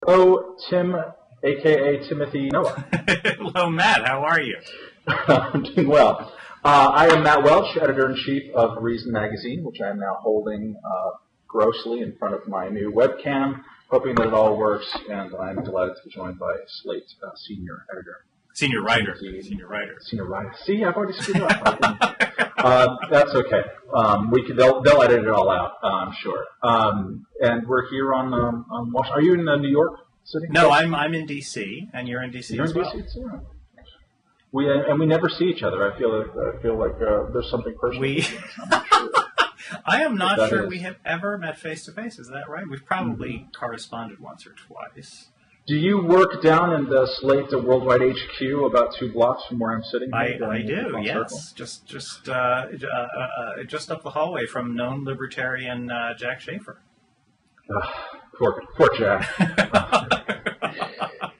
Oh, Tim, a.k.a. Timothy Noah. Hello, Matt. How are you? I'm doing well. I am Matt Welch, Editor-in-Chief of Reason Magazine, which I am now holding grossly in front of my new webcam, hoping that it all works, and I'm delighted to be joined by Slate Senior Editor. Senior writer. Senior writer. See, I've already screwed up. That's okay. They'll edit it all out, I'm sure. And we're here on Washington. Are you in New York City? No, I'm in D.C., and you're in D.C. You're as in well. D.C. too. We never see each other. I feel like there's something personal. I'm not sure. I am not sure we have ever met face to face. Is that right? We've probably corresponded once or twice. Do you work down in the Slate Worldwide HQ about 2 blocks from where I'm sitting? I do, yes. Just up the hallway from known libertarian Jack Schaefer. Poor Jack.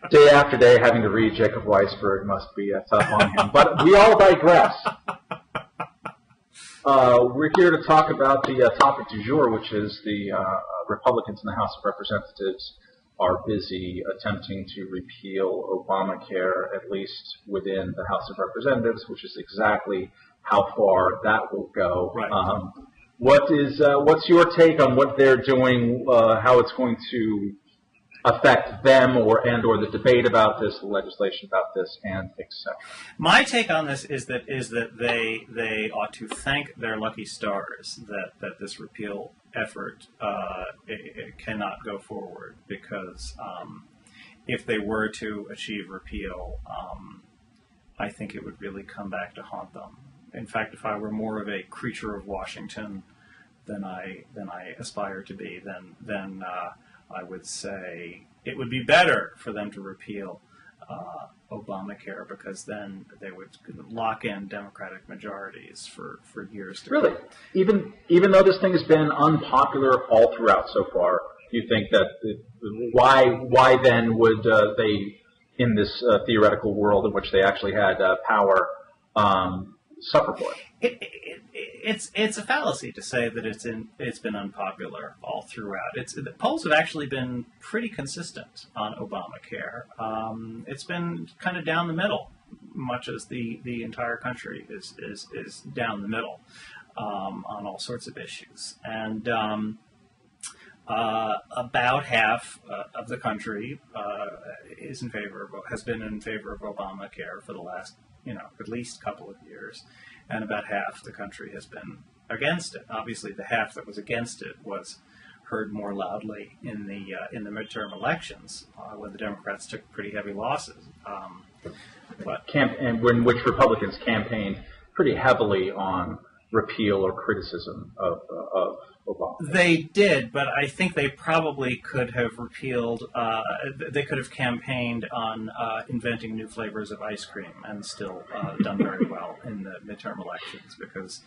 Day after day, having to read Jacob Weisberg must be tough on him. But we all digress. We're here to talk about the topic du jour, which is the Republicans in the House of Representatives are busy attempting to repeal Obamacare, at least within the House of Representatives, which is exactly how far that will go. Right. What's your take on what they're doing, how it's going to affect them or the debate about this, the legislation about this, and etc. My take on this is that they ought to thank their lucky stars that this repeal effort it cannot go forward, because if they were to achieve repeal, I think it would really come back to haunt them. In fact, if I were more of a creature of Washington than I aspire to be, then I would say it would be better for them to repeal Obamacare, because then they would lock in Democratic majorities for years to come. Really? Even though this thing has been unpopular all throughout so far, you think that why then would they, in this theoretical world in which they actually had power, suffer for it? It's a fallacy to say that it's been unpopular all throughout. The polls have actually been pretty consistent on Obamacare. It's been kind of down the middle, much as the entire country is down the middle on all sorts of issues. And about half of the country has been in favor of Obamacare for the last at least couple of years, and about half the country has been against it. Obviously, the half that was against it was heard more loudly in the midterm elections when the Democrats took pretty heavy losses. And which Republicans campaigned pretty heavily on repeal or criticism of Obama. They did, but I think they probably could have repealed, they could have campaigned on inventing new flavors of ice cream and still done very well in the midterm elections, because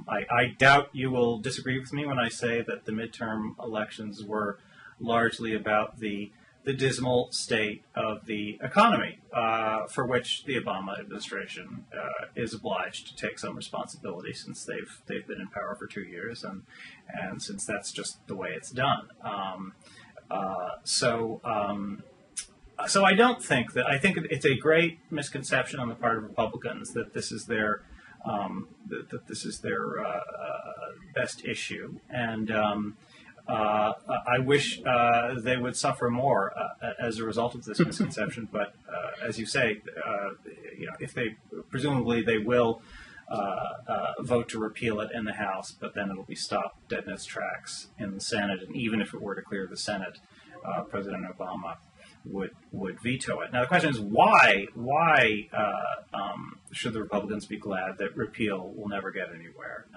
I doubt you will disagree with me when I say that the midterm elections were largely about the dismal state of the economy, for which the Obama administration is obliged to take some responsibility, since they've been in power for 2 years, and since that's just the way it's done. So I don't think that. I think it's a great misconception on the part of Republicans that this is their best issue, and I wish they would suffer more as a result of this misconception. But as you say, if presumably they will vote to repeal it in the House, but then it'll be stopped dead in its tracks in the Senate. And even if it were to clear the Senate, President Obama would veto it. Now the question is why should the Republicans be glad that repeal will never get anywhere?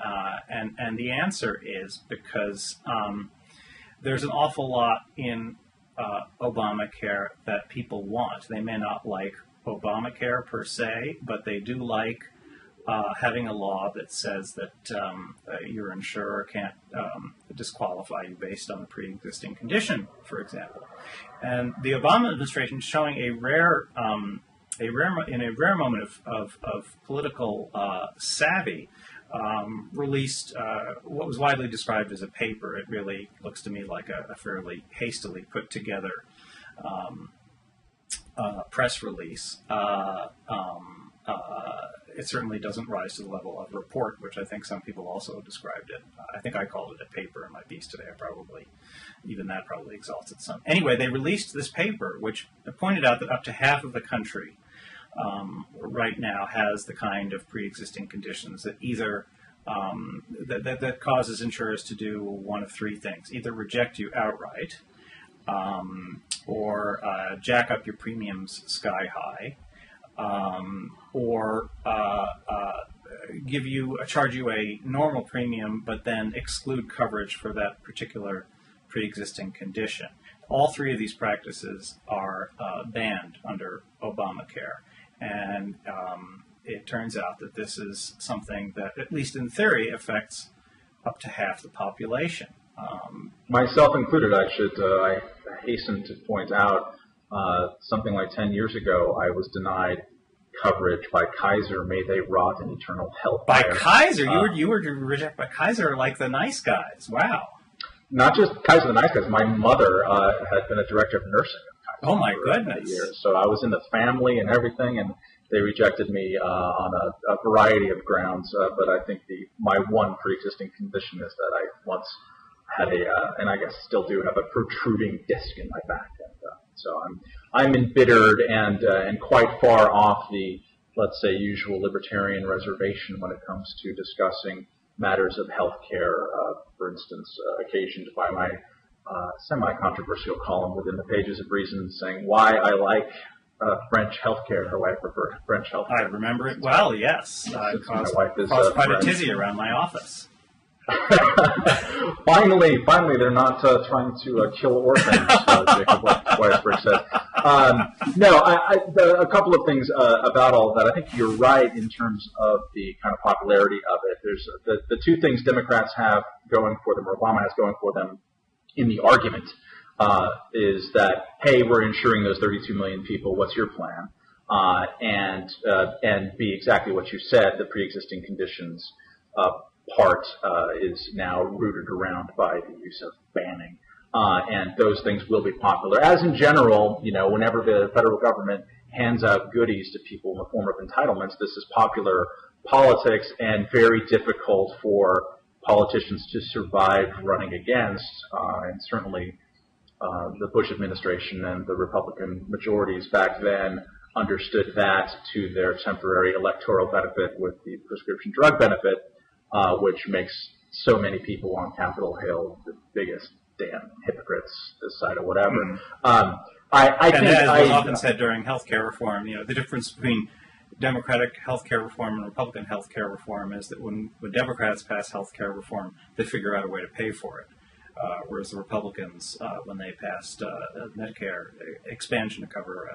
And the answer is because there's an awful lot in Obamacare that people want. They may not like Obamacare per se, but they do like having a law that says that your insurer can't disqualify you based on a pre-existing condition, for example. And the Obama administration is showing in a rare moment of political savvy, released what was widely described as a paper. It really looks to me like a fairly hastily put together press release, it certainly doesn't rise to the level of report, which I think some people also described it. I think I called it a paper in my piece today. Even that probably exalts it some. Anyway, they released this paper, which pointed out that up to half of the country right now has the kind of pre-existing conditions that either that causes insurers to do one of three things: either reject you outright, or jack up your premiums sky high, or charge you a normal premium, but then exclude coverage for that particular pre-existing condition. All three of these practices are banned under Obamacare, and it turns out that this is something that, at least in theory, affects up to half the population. Myself included, I hasten to point out, something like 10 years ago, I was denied coverage by Kaiser. May they rot in eternal hell. By Kaiser? You were rejected by Kaiser, like the nice guys. Wow. Not just Kaiser the nice guys. My mother had been a director of nursing at Kaiser. Oh, my goodness. Years. So I was in the family and everything, and they rejected me on a variety of grounds. But I think my one pre-existing condition is that I once had and I guess still do have a protruding disc in my back. And, so I'm embittered and quite far off the, let's say, usual libertarian reservation when it comes to discussing matters of health care, for instance, occasioned by my semi-controversial column within the Pages of Reason saying why I like French health care, or why I prefer French health care. I remember it well, yes. Caused quite a tizzy around my office. Finally, they're not trying to kill orphans, Jacob Weisberg said. No, a couple of things about all of that. I think you're right in terms of the kind of popularity of it. There's the two things Democrats have going for them, or Obama has going for them in the argument, is that, hey, we're insuring those 32 million people. What's your plan? And be exactly what you said, the pre-existing conditions part is now rooted around by the use of banning. And those things will be popular. As in general, whenever the federal government hands out goodies to people in the form of entitlements, this is popular politics and very difficult for politicians to survive running against. And certainly the Bush administration and the Republican majorities back then understood that to their temporary electoral benefit with the prescription drug benefit, which makes so many people on Capitol Hill the biggest damn hypocrites this side of whatever. Mm-hmm. I think, as was often said during healthcare reform, the difference between Democratic healthcare reform and Republican healthcare reform is that when Democrats pass healthcare reform, they figure out a way to pay for it. Whereas the Republicans, when they passed Medicare expansion to cover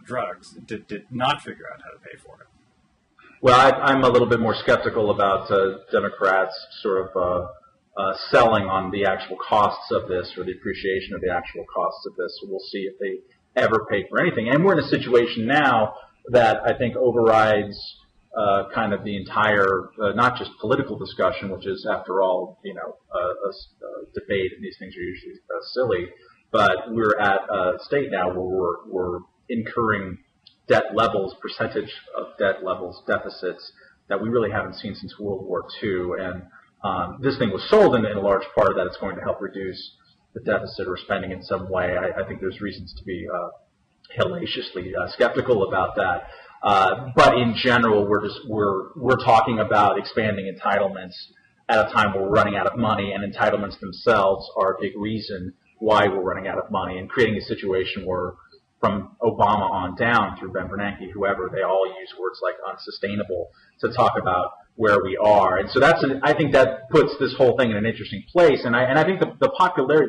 drugs, did not figure out how to pay for it. Well, I'm a little bit more skeptical about Democrats sort of selling on the actual costs of this, or the appreciation of the actual costs of this. So we'll see if they ever pay for anything. And we're in a situation now that I think overrides kind of the entire, not just political discussion, which is, after all, a debate, and these things are usually silly, but we're at a state now where we're incurring debt levels, percentage of debt levels, deficits that we really haven't seen since World War II. And this thing was sold in a large part that it's going to help reduce the deficit or spending in some way. I think there's reasons to be hellaciously skeptical about that. But in general, we're talking about expanding entitlements at a time where we're running out of money, and entitlements themselves are a big reason why we're running out of money, and creating a situation where, from Obama on down through Ben Bernanke, whoever, they all use words like unsustainable to talk about where we are. And so I think that puts this whole thing in an interesting place. And I think the popularity,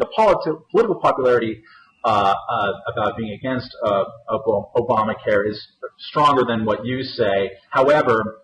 political popularity about being against Obamacare is stronger than what you say. However,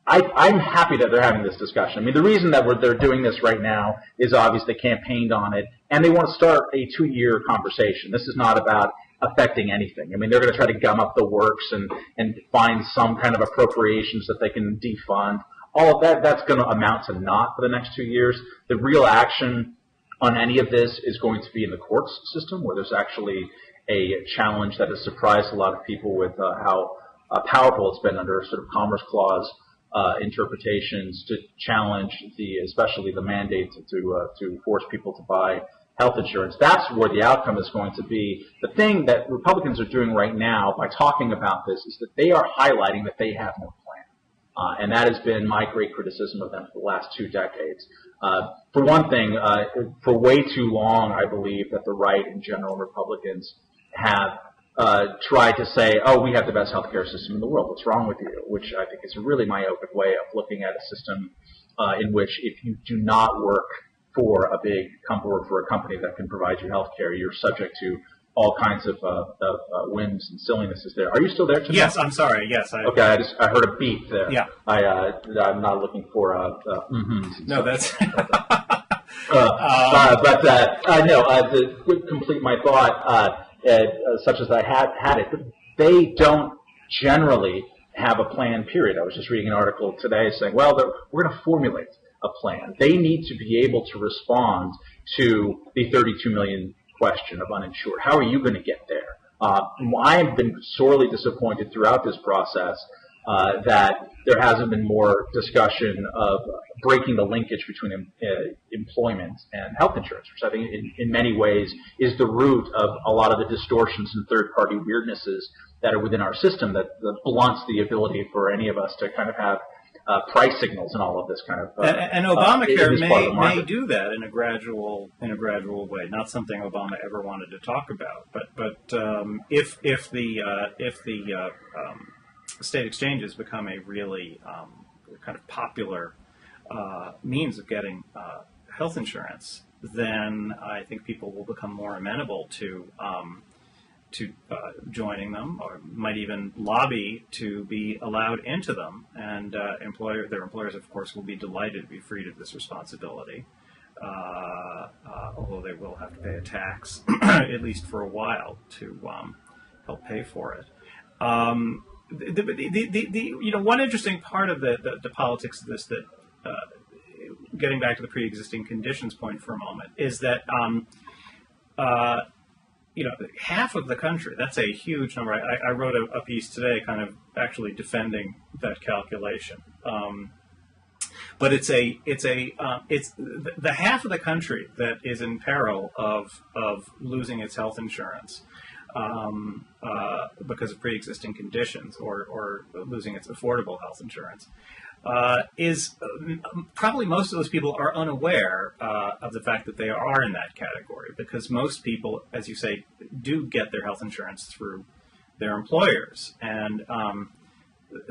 I'm happy that they're having this discussion. I mean, the reason that they're doing this right now is obviously they campaigned on it, and they want to start a 2-year conversation. This is not about affecting anything. I mean, they're going to try to gum up the works and find some kind of appropriations that they can defund. All of that, that's going to amount to naught for the next 2 years. The real action on any of this is going to be in the courts system, where there's actually a challenge that has surprised a lot of people with how powerful it's been under sort of Commerce Clause interpretations to challenge especially the mandate to force people to buy health insurance. That's where the outcome is going to be. The thing that Republicans are doing right now by talking about this is that they are highlighting that they have no plan. And that has been my great criticism of them for the last 2 decades. For one thing, for way too long, I believe that the right in general, Republicans, have tried to say, oh, we have the best healthcare system in the world. What's wrong with you? Which I think is a really myopic way of looking at a system in which if you do not work for a big company or for a company that can provide you healthcare, you're subject to all kinds of whims and sillinesses there. Are you still there, Tim? Yes, I'm sorry. Yes. Okay, I heard a beep there. Yeah. I'm not looking for No, that's... to complete my thought, such as I had it, they don't generally have a plan, period. I was just reading an article today saying, well, we're going to formulate a plan. They need to be able to respond to the 32 million question of uninsured. How are you going to get there? I have been sorely disappointed throughout this process that there hasn't been more discussion of breaking the linkage between employment and health insurance, which I think in many ways is the root of a lot of the distortions and third-party weirdnesses that are within our system that blunts the ability for any of us to kind of have price signals and all of this kind of. And Obamacare may do that in a gradual way. Not something Obama ever wanted to talk about, but if the state exchanges become a really kind of popular means of getting health insurance, then I think people will become more amenable to joining them, or might even lobby to be allowed into them. And their employers, of course, will be delighted to be freed of this responsibility, although they will have to pay a tax, at least for a while, to help pay for it. One interesting part of the politics of this, that getting back to the pre-existing conditions point for a moment, is that half of the country, that's a huge number. I wrote a piece today kind of actually defending that calculation. But it's the half of the country that is in peril of losing its health insurance because of pre-existing conditions, or losing its affordable health insurance. Is probably most of those people are unaware of the fact that they are in that category, because most people, as you say, do get their health insurance through their employers, and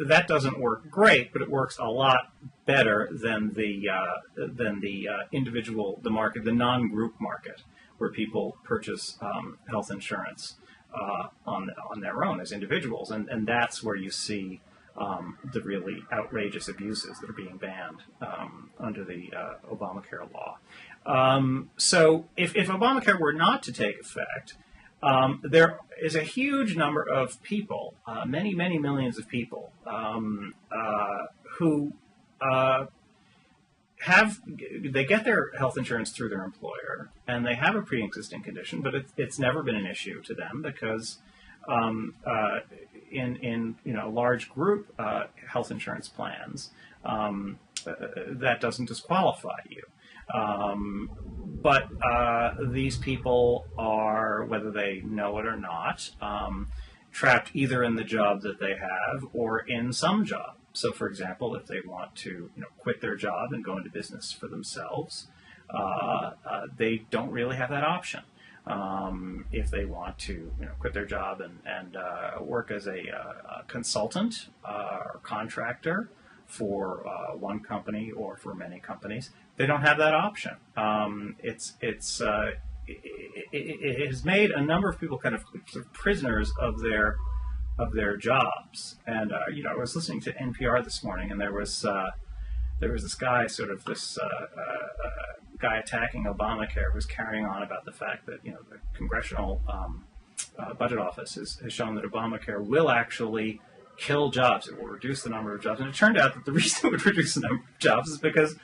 that doesn't work great, but it works a lot better than the individual, the market, the non-group market, where people purchase health insurance on their own as individuals, and that's where you see the really outrageous abuses that are being banned under the Obamacare law. So if Obamacare were not to take effect, there is a huge number of people, many millions of people, who they get their health insurance through their employer, and they have a pre-existing condition, but it's never been an issue to them, because in large group health insurance plans, that doesn't disqualify you. But these people are, whether they know it or not, trapped either in the job that they have or in some job. So, for example, if they want to quit their job and go into business for themselves, they don't really have that option. If they want to quit their job and work as a consultant or contractor for one company or for many companies, they don't have that option. It has made a number of people kind of prisoners of their jobs. And I was listening to NPR this morning, and there was this guy, guy attacking Obamacare, who's carrying on about the fact that the Congressional Budget Office has shown that Obamacare will actually kill jobs. It will reduce the number of jobs. And it turned out that the reason it would reduce the number of jobs is because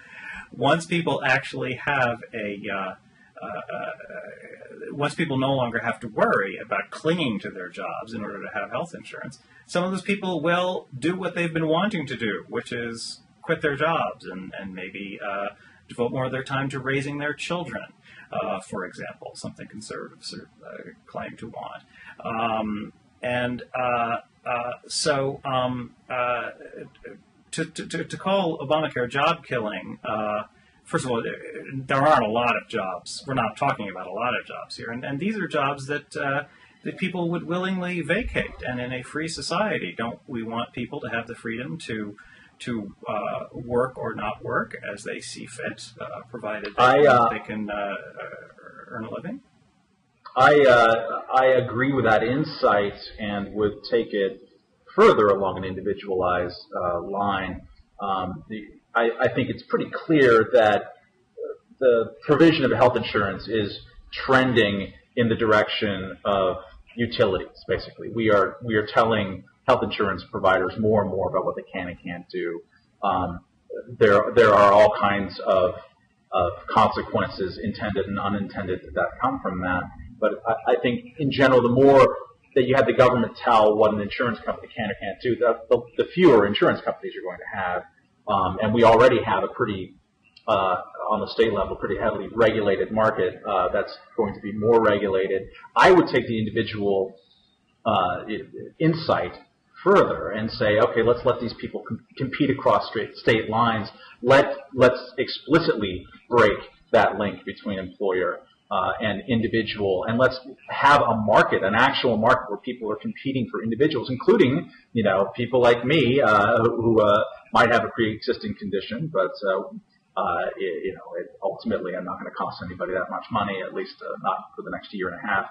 once people actually have a once people no longer have to worry about clinging to their jobs in order to have health insurance, some of those people will do what they've been wanting to do, which is quit their jobs and maybe devote more of their time to raising their children, for example, something conservatives claim to want. To call Obamacare job killing, first of all, there aren't a lot of jobs. We're not talking about a lot of jobs here, and these are jobs that people would willingly vacate. And in a free society, don't we want people to have the freedom to work or not work as they see fit, provided they can earn a living? I agree with that insight and would take it further along an individualized line. I think it's pretty clear that the provision of health insurance is trending in the direction of utilities. Basically, we are telling health insurance providers more and more about what they can and can't do. There are all kinds of consequences, intended and unintended, that come from that. But I think, in general, the more that you have the government tell what an insurance company can or can't do, the fewer insurance companies you're going to have. And we already have a pretty, on the state level, pretty heavily regulated market that's going to be more regulated. I would take the individual insight further and say, okay, let's let these people compete across state lines. Let's explicitly break that link between employer and individual, and let's have a market, an actual market where people are competing for individuals, including, people like me who might have a pre-existing condition, but ultimately I'm not going to cost anybody that much money, at least not for the next year and a half,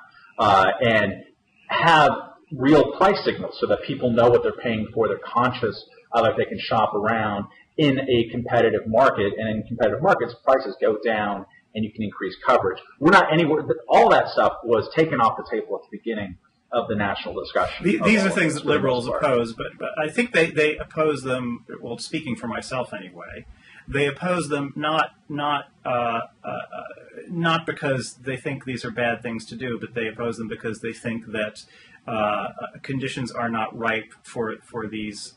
and have real price signals so that people know what they're paying for. They're conscious that they can shop around in a competitive market, and in competitive markets, prices go down and you can increase coverage. We're not anywhere. All that stuff was taken off the table at the beginning of the national discussion. These are things that liberals oppose, but I think they oppose them. Well, speaking for myself anyway, they oppose them not because they think these are bad things to do, but they oppose them because they think that conditions are not ripe for these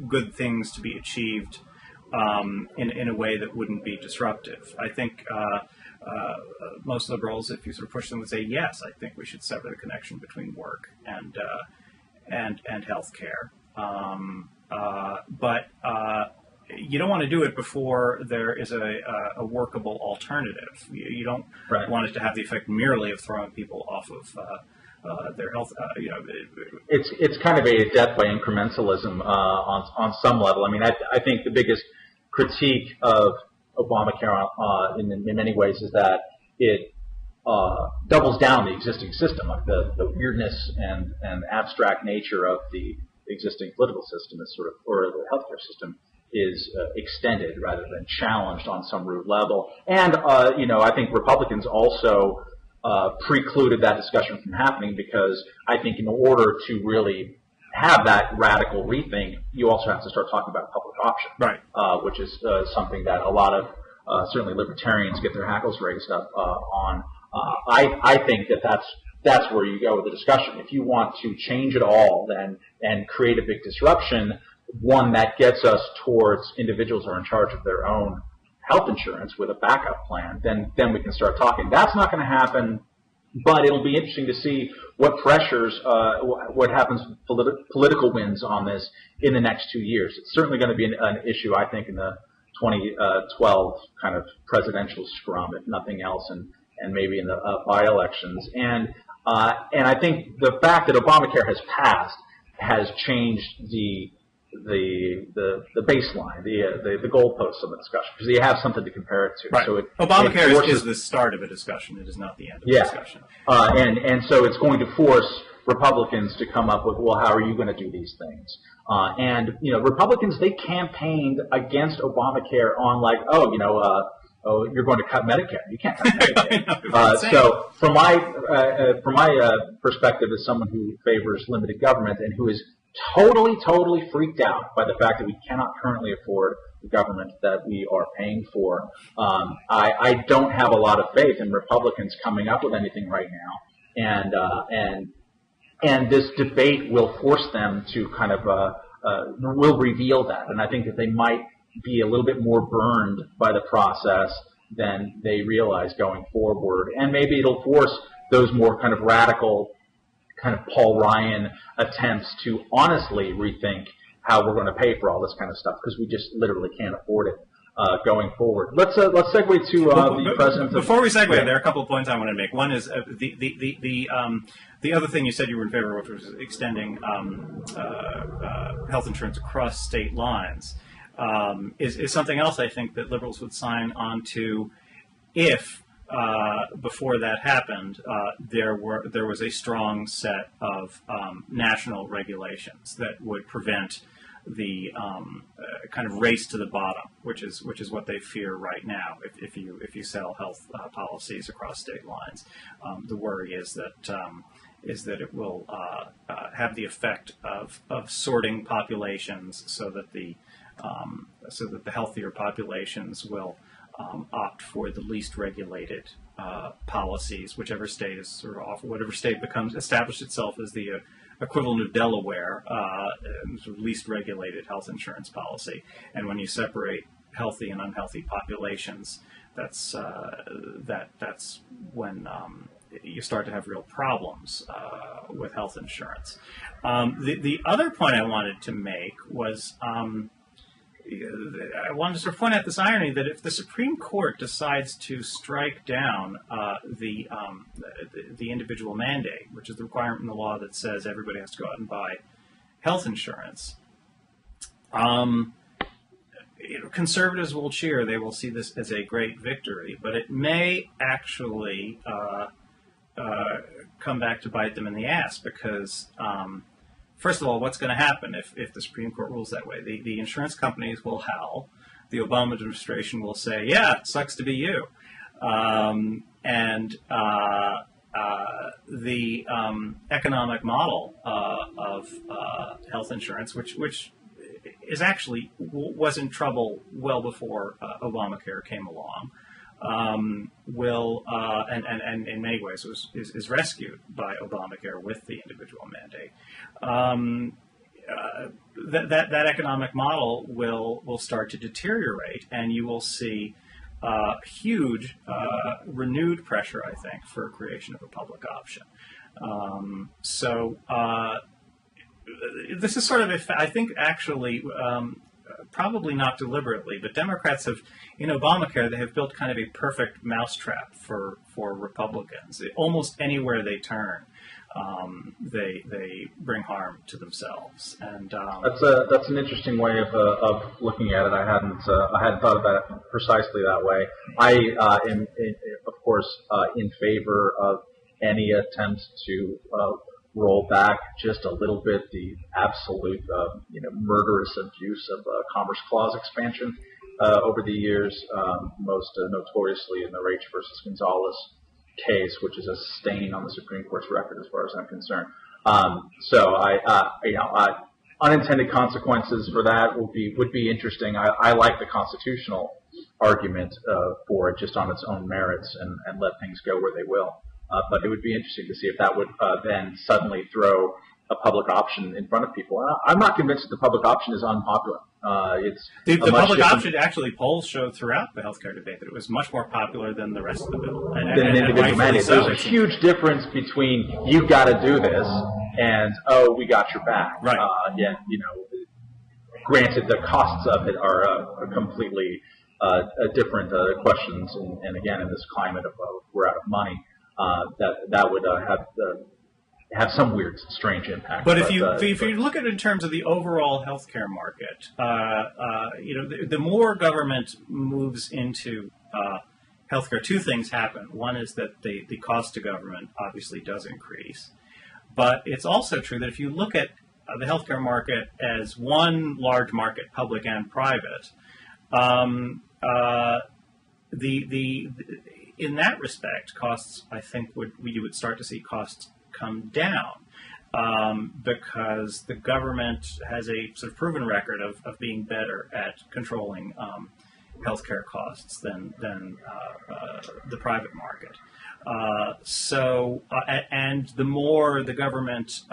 good things to be achieved in a way that wouldn't be disruptive. I think most liberals, if you sort of push them, would say, yes, I think we should sever the connection between work and health care. But you don't want to do it before there is a workable alternative. You don't want it to have the effect merely of throwing people off of their health. It's kind of a death by incrementalism on some level. I mean, I think the biggest critique of Obamacare in many ways is that it doubles down the existing system. Like the weirdness and abstract nature of the existing political system is or the healthcare system is extended rather than challenged on some root level. And I think Republicans also precluded that discussion from happening, because I think in order to really have that radical rethink, you also have to start talking about public option, right? Which is something that a lot of certainly libertarians get their hackles raised up on. I think that's where you go with the discussion. If you want to change it all, and create a big disruption, one that gets us towards individuals who are in charge of their own health insurance with a backup plan, then we can start talking. That's not going to happen, but it'll be interesting to see what pressures, what happens with political wins on this in the next 2 years. It's certainly going to be an issue, I think, in the 2012 kind of presidential scrum, if nothing else, and maybe in the by-elections. And I think the fact that Obamacare has passed has changed the baseline, the goalposts of the discussion, because you have something to compare it to. Right. So Obamacare is the start of a discussion. It is not the end of the discussion. And so it's going to force Republicans to come up with, well, how are you going to do these things? And Republicans, they campaigned against Obamacare on you're going to cut Medicare. You can't cut Medicare. So from my perspective as someone who favors limited government and who is totally freaked out by the fact that we cannot currently afford government that we are paying for. I don't have a lot of faith in Republicans coming up with anything right now, and this debate will force them to kind of will reveal that, and I think that they might be a little bit more burned by the process than they realize going forward, and maybe it'll force those more kind of radical, kind of Paul Ryan attempts to honestly rethink how we're going to pay for all this kind of stuff, because we just literally can't afford it going forward. Let's segue to the president. Before we segue, there are a couple of points I want to make. One is the other thing you said you were in favor of, which was extending health insurance across state lines, is something else I think that liberals would sign on to if before that happened, there was a strong set of national regulations that would prevent the kind of race to the bottom, which is what they fear right now. If you sell health policies across state lines, the worry is that it will have the effect of sorting populations so that the healthier populations will opt for the least regulated policies, whichever state is sort of off, whatever state becomes established itself as the equivalent of Delaware, sort of least regulated health insurance policy. And when you separate healthy and unhealthy populations, that's when you start to have real problems with health insurance. The other point I wanted to make was I wanted to sort of point out this irony that if the Supreme Court decides to strike down the individual mandate, which is the requirement in the law that says everybody has to go out and buy health insurance, conservatives will cheer. They will see this as a great victory, but it may actually come back to bite them in the ass because first of all, what's going to happen if the Supreme Court rules that way? The insurance companies will howl. The Obama administration will say, yeah, it sucks to be you. And the economic model of health insurance, which is actually was in trouble well before Obamacare came along, will and in many ways is rescued by Obamacare with the individual mandate. That economic model will start to deteriorate, and you will see huge renewed pressure, I think, for creation of a public option. This is sort of, I think, actually, probably not deliberately, but Democrats have, in Obamacare, they have built kind of a perfect mousetrap for Republicans. Almost anywhere they turn, they bring harm to themselves. And that's an interesting way of looking at it. I hadn't thought about it precisely that way. I am, of course, in favor of any attempt to roll back just a little bit the absolute, murderous abuse of Commerce Clause expansion over the years, most notoriously in the Raich versus Gonzalez case, which is a stain on the Supreme Court's record as far as I'm concerned. Unintended consequences for that would be interesting. I like the constitutional argument for it just on its own merits and let things go where they will. But it would be interesting to see if that would then suddenly throw a public option in front of people. I'm not convinced that the public option is unpopular. The public option, actually, polls showed throughout the healthcare debate that it was much more popular than the rest of the bill. Than an individual mandate. So there's a huge difference between you've got to do this and, oh, we got your back. Right. Granted, the costs of it are completely different questions. And again, in this climate of we're out of money, that would have some weird, strange impact. But if you look at it in terms of the overall healthcare market, the more government moves into healthcare, two things happen. One is that the cost to government obviously does increase, but it's also true that if you look at the healthcare market as one large market, public and private, in that respect, costs, I think, you would start to see costs come down. because the government has a sort of proven record of being better at controlling healthcare costs than the private market. And the more the government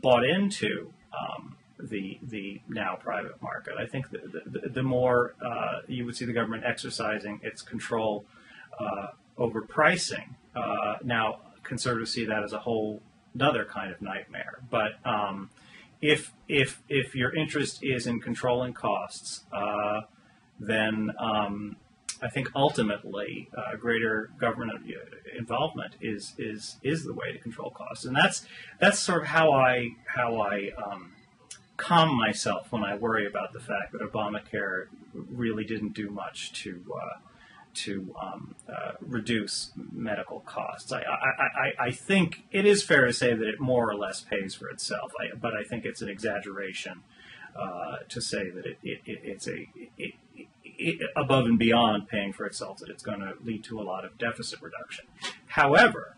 bought into the now private market, I think the more you would see the government exercising its control over pricing. Now, conservatives see that as a whole another kind of nightmare. But if your interest is in controlling costs, then I think ultimately greater government involvement is the way to control costs, and that's sort of how I calm myself when I worry about the fact that Obamacare really didn't do much to reduce medical costs. I think it is fair to say that it more or less pays for itself, but I think it's an exaggeration to say that it's above and beyond paying for itself, that it's going to lead to a lot of deficit reduction. However,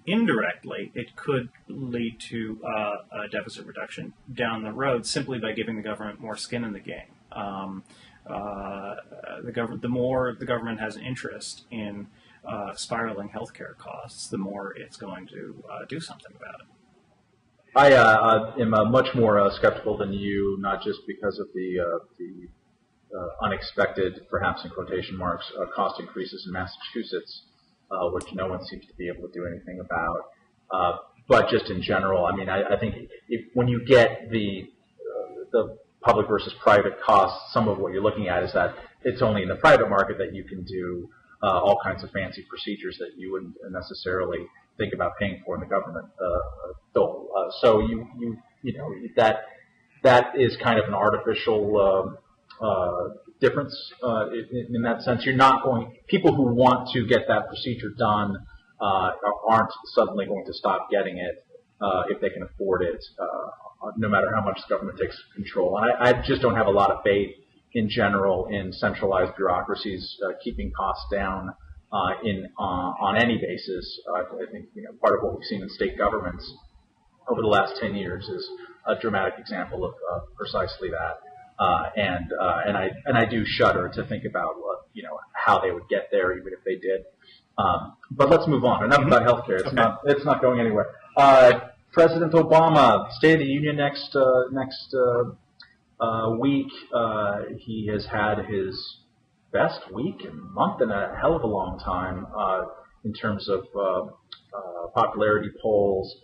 indirectly, it could lead to a deficit reduction down the road simply by giving the government more skin in the game. The more the government has an interest in spiraling healthcare costs, the more it's going to do something about it. I am much more skeptical than you, not just because of the unexpected, perhaps in quotation marks, cost increases in Massachusetts, which no one seems to be able to do anything about, but just in general. I mean, I think when you get the public versus private costs, some of what you're looking at is that it's only in the private market that you can do all kinds of fancy procedures that you wouldn't necessarily think about paying for in the government bill. So you know that is kind of an artificial difference in that sense. You're not going. People who want to get that procedure done aren't suddenly going to stop getting it if they can afford it, no matter how much the government takes control. And I just don't have a lot of faith in general in centralized bureaucracies keeping costs down on any basis. I think part of what we've seen in state governments over the last 10 years is a dramatic example of precisely that. And I do shudder to think about how they would get there, even if they did. But let's move on. Enough about healthcare. It's not going anywhere. President Obama, State of the Union next week. He has had his best week and month in a hell of a long time in terms of popularity polls.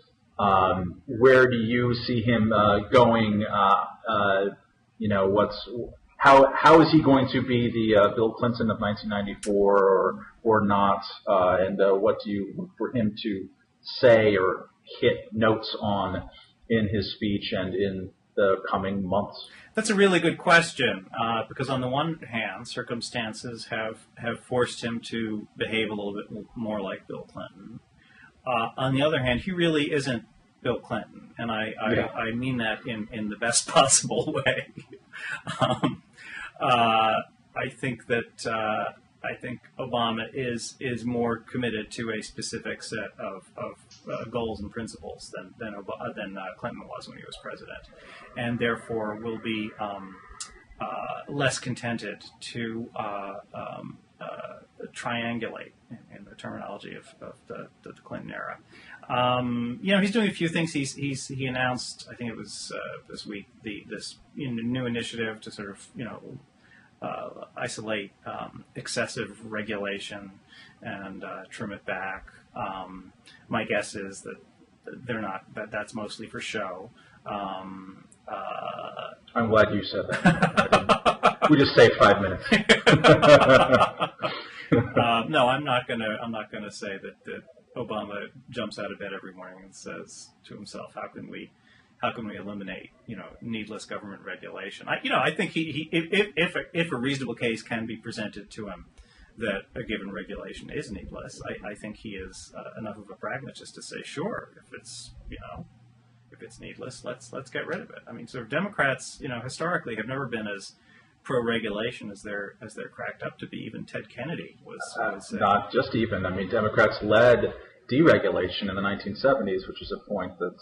Where do you see him going? How is he going to be the Bill Clinton of 1994 or not? And what do you look for him to say or hit notes on in his speech and in the coming months? That's a really good question, because on the one hand, circumstances have forced him to behave a little bit more like Bill Clinton. On the other hand, he really isn't Bill Clinton, and I mean that in the best possible way. I think Obama is more committed to a specific set of goals and principles than Clinton was when he was president, and therefore will be less contented to triangulate in the terminology of the Clinton era. He's doing a few things. He announced, I think it was this week, this new initiative to sort of isolate excessive regulation and trim it back. My guess is that that's mostly for show. I'm glad you said that. We just saved 5 minutes. No, I'm not gonna say that Obama jumps out of bed every morning and says to himself, "How can we eliminate needless government regulation?" I think if a reasonable case can be presented to him that a given regulation is needless, I think he is enough of a pragmatist to say, sure, if it's needless, let's get rid of it. I mean, sort of Democrats, historically have never been as pro-regulation as they're cracked up to be. Even Ted Kennedy was not just even. I mean, Democrats led deregulation in the 1970s, which is a point that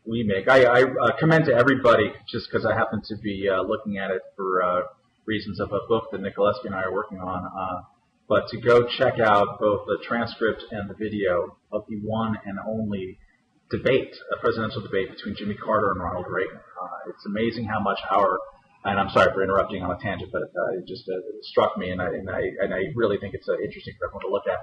we make. I commend to everybody, just because I happen to be looking at it for reasons of a book that Nick Gillespie and I are working on, but to go check out both the transcript and the video of the one and only debate, a presidential debate between Jimmy Carter and Ronald Reagan. It's amazing how much and I'm sorry for interrupting on a tangent, but it just struck me, and I really think it's interesting for everyone to look at.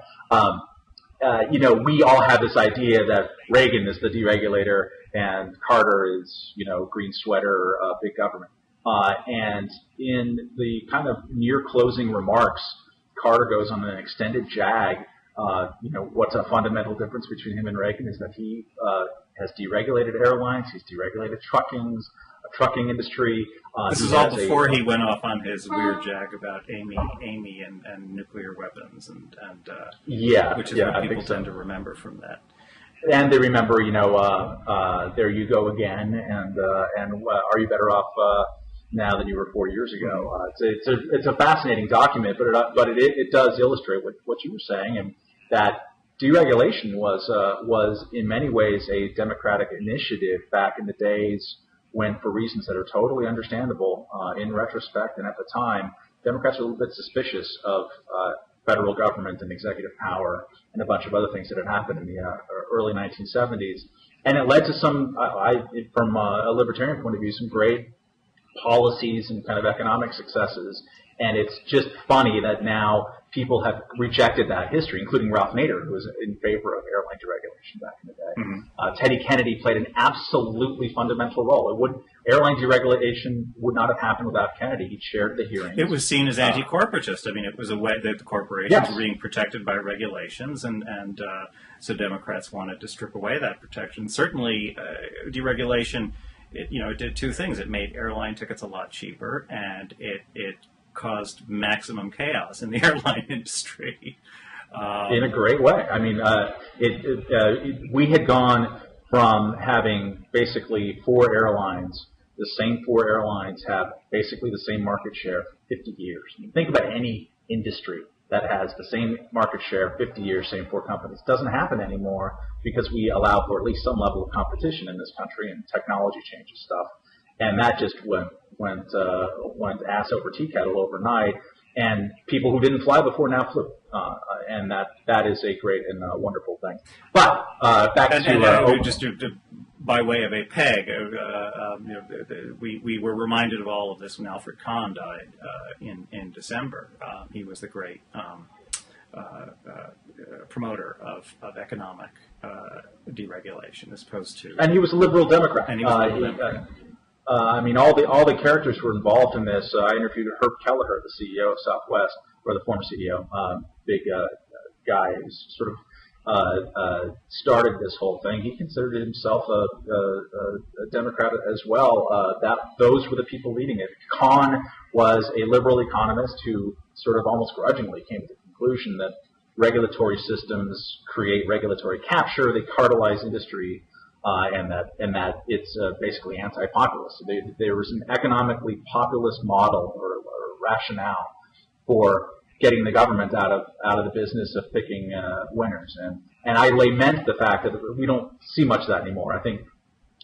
We all have this idea that Reagan is the deregulator and Carter is, green sweater, big government. And in the kind of near closing remarks, Carter goes on an extended jag. What's a fundamental difference between him and Reagan is that he has deregulated airlines, he's deregulated trucking industry. This is all before he went off on his weird jag about Amy and nuclear weapons, which is what people tend to remember from that. And they remember, there you go again, and are you better off now than you were 4 years ago? It's a fascinating document, but it does illustrate what you were saying, and that deregulation was in many ways a democratic initiative back in the days when, for reasons that are totally understandable in retrospect and at the time, Democrats were a little bit suspicious of federal government and executive power and a bunch of other things that had happened in the early 1970s. And it led to some, from a libertarian point of view, some great policies and kind of economic successes. And it's just funny that now people have rejected that history, including Ralph Nader, who was in favor of airline deregulation back in the day. Mm-hmm. Teddy Kennedy played an absolutely fundamental role. Airline deregulation would not have happened without Kennedy. He chaired the hearings. It was seen as anti-corporatist. I mean, it was a way that the corporations were being protected by regulations, and so Democrats wanted to strip away that protection. Certainly, deregulation, it did two things. It made airline tickets a lot cheaper, and it caused maximum chaos in the airline industry. In a great way. I mean, we had gone from having basically four airlines. The same four airlines have basically the same market share for 50 years. I mean, think about any industry that has the same market share 50 years, same four companies. It doesn't happen anymore because we allow for at least some level of competition in this country, and technology changes stuff. And that just went ass over tea kettle overnight. And people who didn't fly before now flew. And that is a great and wonderful thing. But back to by way of a peg, we were reminded of all of this when Alfred Kahn died in December. He was the great promoter of economic deregulation, as opposed to. And he was a liberal Democrat. And he was a liberal Democrat. I mean, all the characters who were involved in this. I interviewed Herb Kelleher, the CEO of Southwest, or the former CEO, big guy who's sort of started this whole thing. He considered himself a Democrat as well. Those were the people leading it. Kahn was a liberal economist who sort of almost grudgingly came to the conclusion that regulatory systems create regulatory capture, they cartelize industry. And that it's basically anti-populist. There was an economically populist model or rationale for getting the government out of the business of picking winners. And I lament the fact that we don't see much of that anymore. I think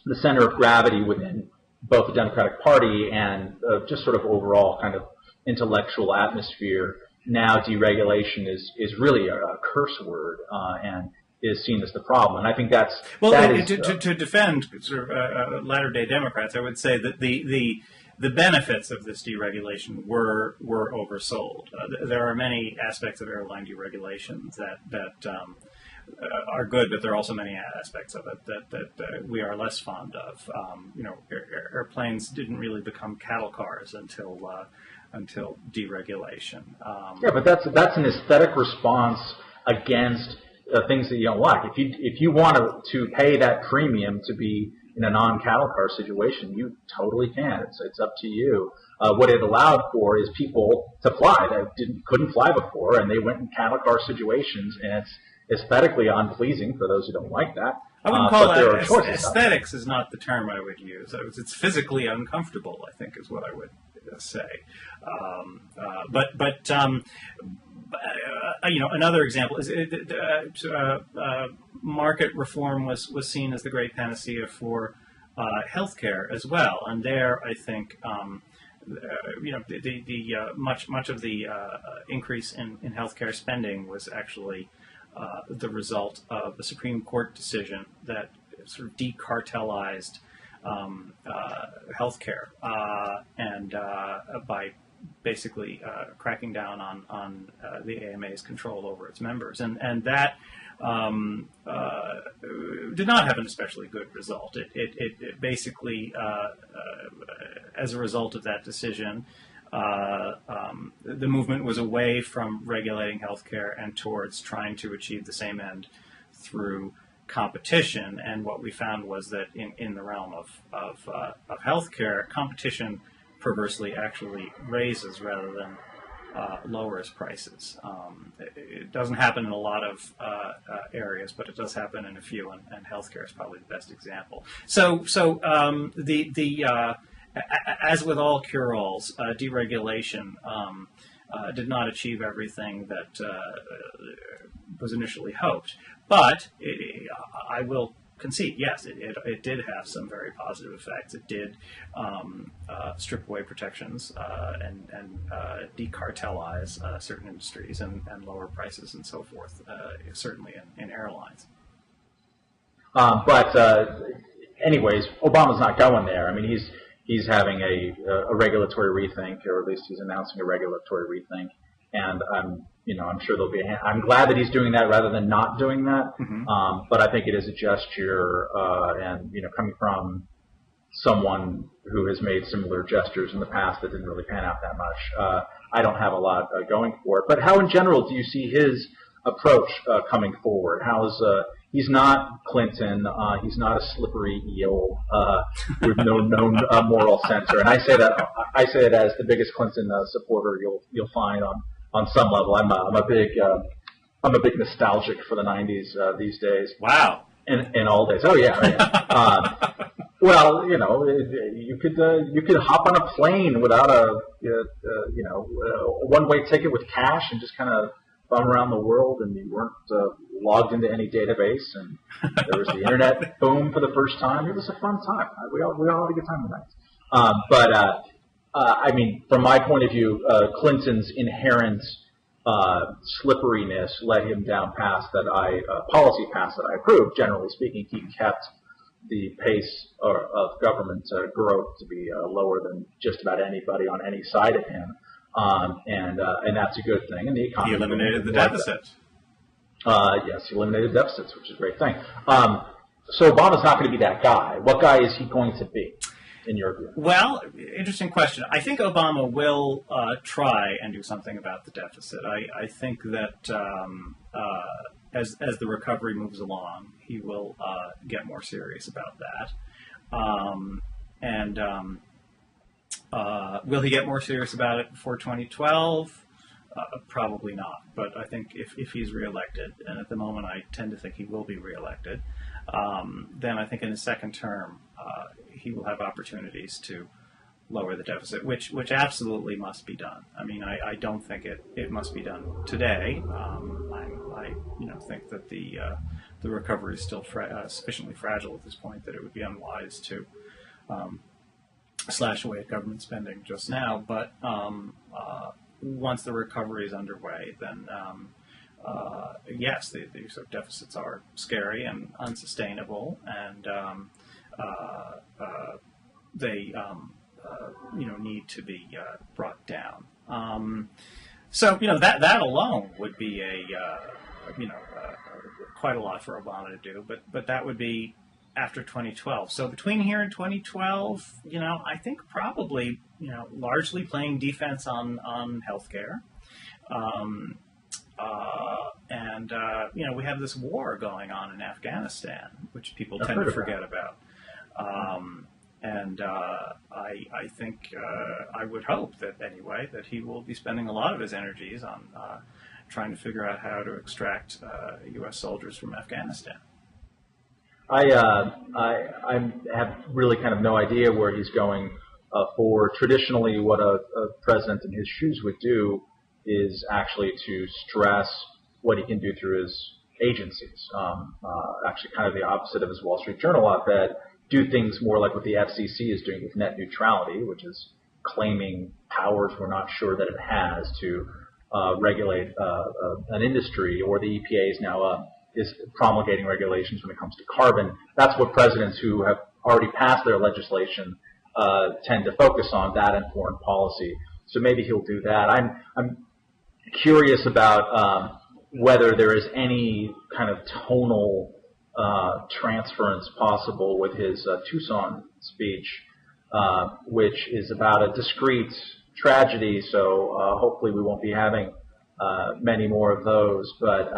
the center of gravity within both the Democratic Party and just sort of overall kind of intellectual atmosphere now, deregulation is really a curse word and is seen as the problem, and I think that's to defend sort of Latter-day Democrats. I would say that the benefits of this deregulation were oversold. There are many aspects of airline deregulation that are good, but there are also many aspects of it that we are less fond of. Airplanes didn't really become cattle cars until deregulation. But that's an aesthetic response against things that you don't like. If you want to pay that premium to be in a non-cattle car situation, you totally can. It's up to you. What it allowed for is people to fly that couldn't fly before, and they went in cattle car situations, and it's aesthetically unpleasing for those who don't like that. I wouldn't call that aesthetics is not the term I would use. It's physically uncomfortable, I think, is what I would say. Another example is market reform was seen as the great panacea for healthcare as well, and there I think much of the increase in healthcare spending was actually the result of the Supreme Court decision that sort of decartelized healthcare and by basically cracking down on the AMA's control over its members, and that did not have an especially good result. It basically, as a result of that decision, the movement was away from regulating healthcare and towards trying to achieve the same end through competition. And what we found was that in the realm of healthcare, competition perversely actually raises rather than lowers prices. It doesn't happen in a lot of areas, but it does happen in a few, and healthcare is probably the best example. So as with all cure-alls, deregulation did not achieve everything that was initially hoped. But I will concede, yes, it did have some very positive effects. It did strip away protections and decartelize certain industries and lower prices and so forth, certainly in airlines. Anyways, Obama's not going there. I mean, he's having a regulatory rethink, or at least he's announcing a regulatory rethink, and I'm sure there'll be. I'm glad that he's doing that rather than not doing that. Mm-hmm. But I think it is a gesture, and coming from someone who has made similar gestures in the past that didn't really pan out that much, I don't have a lot going for it. But how, in general, do you see his approach coming forward? He's not Clinton. He's not a slippery eel with no known moral censor. And I say it as the biggest Clinton supporter you'll find on some level. I'm a big nostalgic for the '90s these days. Wow. In all days. Oh yeah. Well, you could hop on a plane without a one-way ticket with cash and just kind of bum around the world, and you weren't logged into any database, and there was the internet boom for the first time. It was a fun time. We all had a good time tonight. I mean, from my point of view, Clinton's inherent slipperiness led him down policy paths that I approved. Generally speaking, he kept the pace of government growth to be lower than just about anybody on any side of him. And that's a good thing. And the economy. He eliminated the deficit. Yes, he eliminated deficits, which is a great thing. So Obama's not going to be that guy. What guy is he going to be, in your view? Well, interesting question. I think Obama will try and do something about the deficit. I think that as the recovery moves along, he will get more serious about that. Will he get more serious about it before 2012? Probably not. But I think if he's reelected, and at the moment I tend to think he will be reelected, then I think in his second term he will have opportunities to lower the deficit, which absolutely must be done. I mean, I don't think it must be done today. I think that the recovery is still sufficiently fragile at this point that it would be unwise to slash away at government spending just now. But once the recovery is underway, then yes, the sort of deficits are scary and unsustainable, and they need to be brought down. So that alone would be quite a lot for Obama to do, but that would be after 2012. So between here and 2012, I think probably, largely playing defense on healthcare. We have this war going on in Afghanistan, which people tend to forget about. I think I would hope that anyway that he will be spending a lot of his energies on trying to figure out how to extract U.S. soldiers from Afghanistan. I have really kind of no idea where he's going for. Traditionally, what a president in his shoes would do is actually to stress what he can do through his agencies. Actually, kind of the opposite of his Wall Street Journal op-ed, do things more like what the FCC is doing with net neutrality, which is claiming powers we're not sure that it has to regulate an industry, or the EPA is now is promulgating regulations when it comes to carbon. That's what presidents who have already passed their legislation tend to focus on, that and foreign policy. So maybe he'll do that. I'm curious about whether there is any kind of tonal transference possible with his Tucson speech, which is about a discrete tragedy. So hopefully we won't be having many more of those. But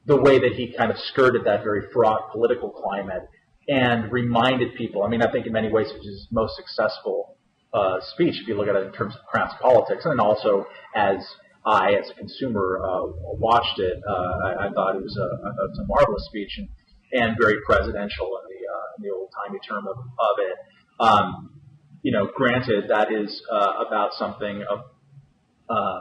the way that he kind of skirted that very fraught political climate and reminded people, I mean, I think in many ways it was his most successful speech, if you look at it in terms of Crown's politics, and also as a consumer, watched it. I thought it was a marvelous speech and very presidential in the old-timey term of it. Granted, that is about something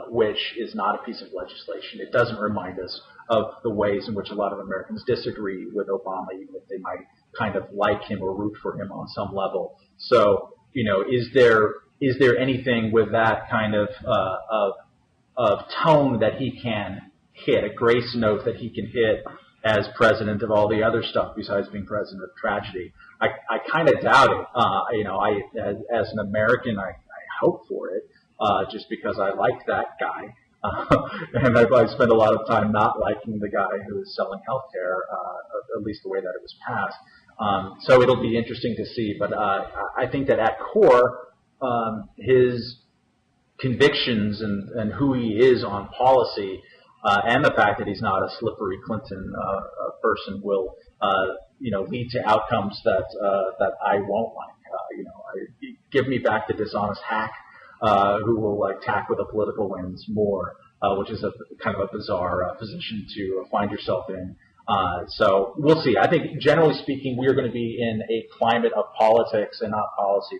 which is not a piece of legislation. It doesn't remind us of the ways in which a lot of Americans disagree with Obama, even if they might kind of like him or root for him on some level. So, is there anything with that kind of tone that he can hit, a grace note that he can hit as president of all the other stuff besides being president of tragedy? I kind of doubt it. As an American, I hope for it, just because I like that guy. And I spend a lot of time not liking the guy who is selling health care, at least the way that it was passed. So it'll be interesting to see. But I think that at core, his convictions and who he is on policy, and the fact that he's not a slippery Clinton person will, lead to outcomes that I won't like. Give me back the dishonest hack who will tack with the political winds more, which is a kind of a bizarre position to find yourself in. So we'll see. I think generally speaking, we are going to be in a climate of politics and not policy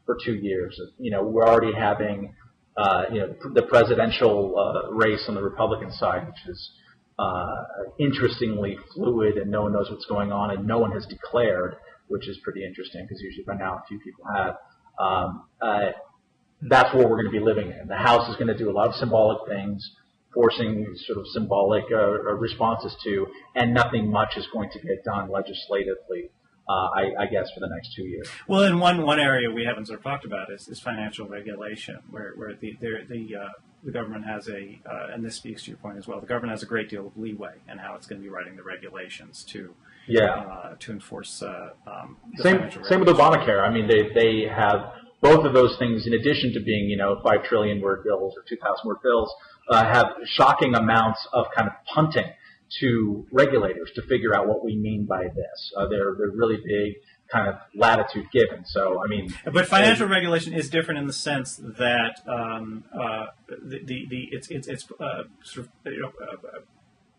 for 2 years. We're already having the presidential race on the Republican side, which is interestingly fluid, and no one knows what's going on, and no one has declared, which is pretty interesting because usually by now a few people have. That's what we're going to be living in. The House is going to do a lot of symbolic things, forcing sort of symbolic responses to, and nothing much is going to get done legislatively, I guess, for the next 2 years. Well, in one area we haven't sort of talked about is financial regulation, where the government has and this speaks to your point as well, the government has a great deal of leeway in how it's going to be writing the regulations to enforce the same with Obamacare. I mean, they have both of those things, in addition to being, 5 trillion word bills or 2,000 word bills, have shocking amounts of kind of punting to regulators to figure out what we mean by this. They're really big kind of latitude given. So, I mean, but financial regulation is different in the sense that it's sort of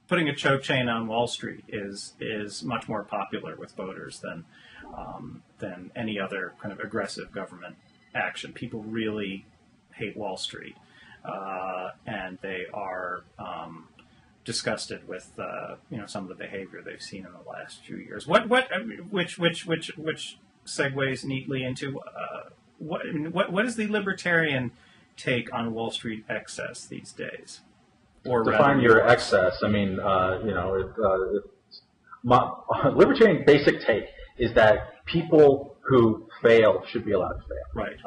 putting a choke chain on Wall Street is much more popular with voters than any other kind of aggressive government action. People really hate Wall Street, and they are disgusted with some of the behavior they've seen in the last few years. Which segues neatly into what is the libertarian take on Wall Street excess these days? Or define your excess. I mean, my libertarian basic take is that people who fail should be allowed to fail. Right.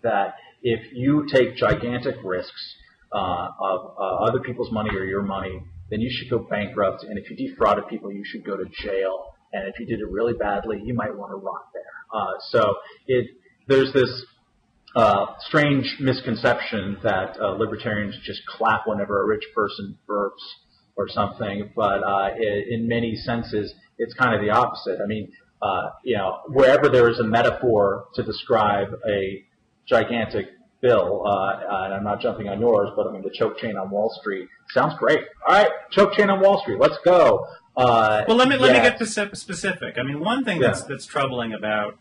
That if you take gigantic risks of other people's money or your money, then you should go bankrupt. And if you defrauded people, you should go to jail. And if you did it really badly, you might want to rot there. So there's this strange misconception that libertarians just clap whenever a rich person burps or something. But in many senses, it's kind of the opposite. I mean, wherever there is a metaphor to describe a gigantic bill, and I'm not jumping on yours, but I mean the choke chain on Wall Street sounds great. All right, choke chain on Wall Street, let's go. Well, let me get specific. I mean, one thing that's troubling about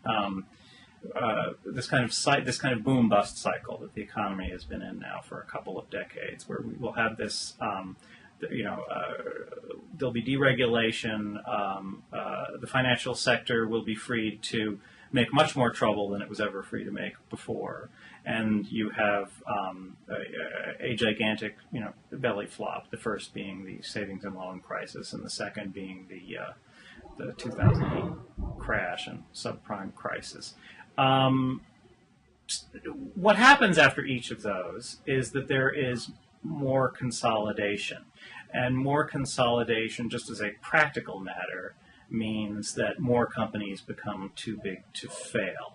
this kind of boom bust cycle that the economy has been in now for a couple of decades, where we will have this, there'll be deregulation. The financial sector will be freed to make much more trouble than it was ever free to make before, and you have a gigantic, belly flop. The first being the savings and loan crisis, and the second being the 2008 crash and subprime crisis. What happens after each of those is that there is more consolidation, and more consolidation, just as a practical matter, means that more companies become too big to fail.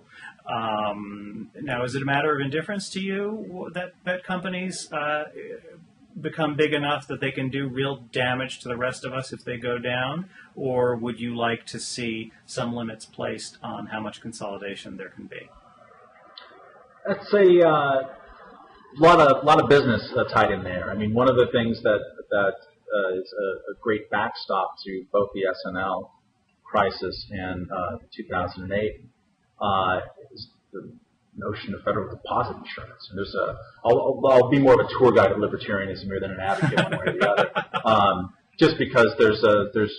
Now, is it a matter of indifference to you that companies become big enough that they can do real damage to the rest of us if they go down, or would you like to see some limits placed on how much consolidation there can be? That's a lot of business tied in there. I mean, one of the things that is a great backstop to both the S&L crisis and 2008 is the notion of federal deposit insurance. And I'll be more of a tour guide of libertarianism here than an advocate one way or the other, just because there's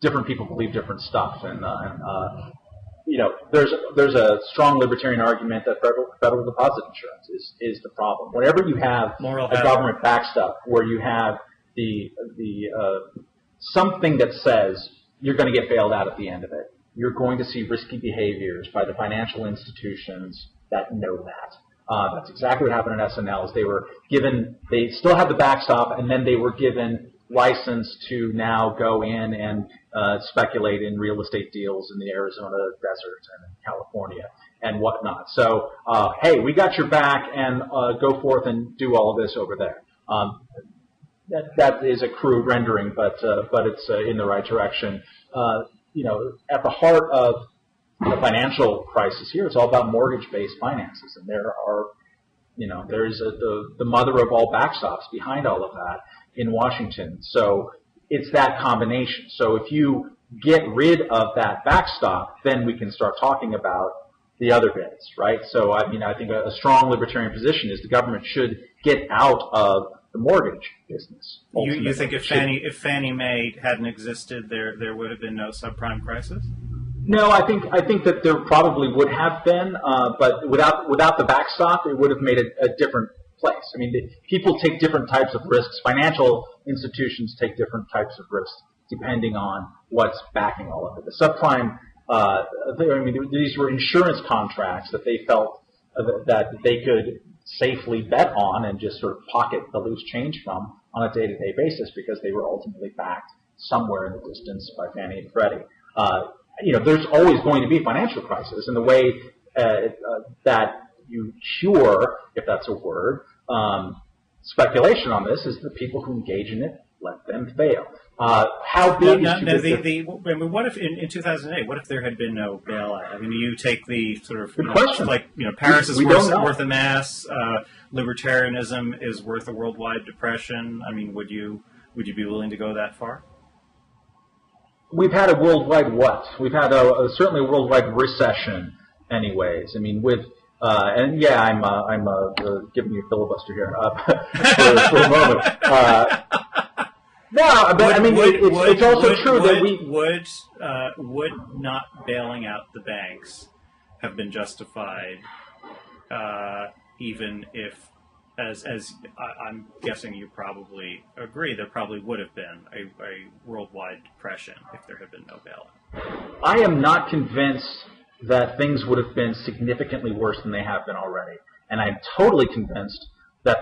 different people believe different stuff, and there's a strong libertarian argument that federal deposit insurance is the problem. Whenever you have a government backstop where you have the something that says you're going to get bailed out at the end of it, you're going to see risky behaviors by the financial institutions that know that. That's exactly what happened in SNL. They still had the backstop, and then they were given license to now go in and speculate in real estate deals in the Arizona desert and in California and whatnot. So, hey, we got your back, and go forth and do all of this over there. That is a crude rendering, but it's in the right direction. At the heart of the financial crisis here, it's all about mortgage-based finances, and there's the mother of all backstops behind all of that in Washington. So it's that combination. So if you get rid of that backstop, then we can start talking about the other bits, right? So I think a strong libertarian position is the government should get out of the mortgage business. You think if Fannie Mae hadn't existed, there would have been no subprime crisis? No, I think that there probably would have been, but without the backstop, it would have made a different place. I mean, people take different types of risks. Financial institutions take different types of risks depending on what's backing all of it. The subprime, these were insurance contracts that they felt that they could safely bet on and just sort of pocket the loose change from on a day-to-day basis because they were ultimately backed somewhere in the distance by Fannie and Freddie. There's always going to be a financial crisis, and the way that you cure, if that's a word, speculation on this is the people who engage in it, let them fail. How big is too big? What if in 2008? What if there had been no bailout? I mean, you take the sort of Paris is worth a mass. Libertarianism is worth a worldwide depression. I mean, would you be willing to go that far? We've had a worldwide what? We've had certainly a worldwide recession, anyways. I mean, I'm giving you a filibuster here for a moment. No, but it's also true that would not bailing out the banks have been justified, even if, as I'm guessing you probably agree, there probably would have been a worldwide depression if there had been no bailout. I am not convinced that things would have been significantly worse than they have been already, and I'm totally convinced that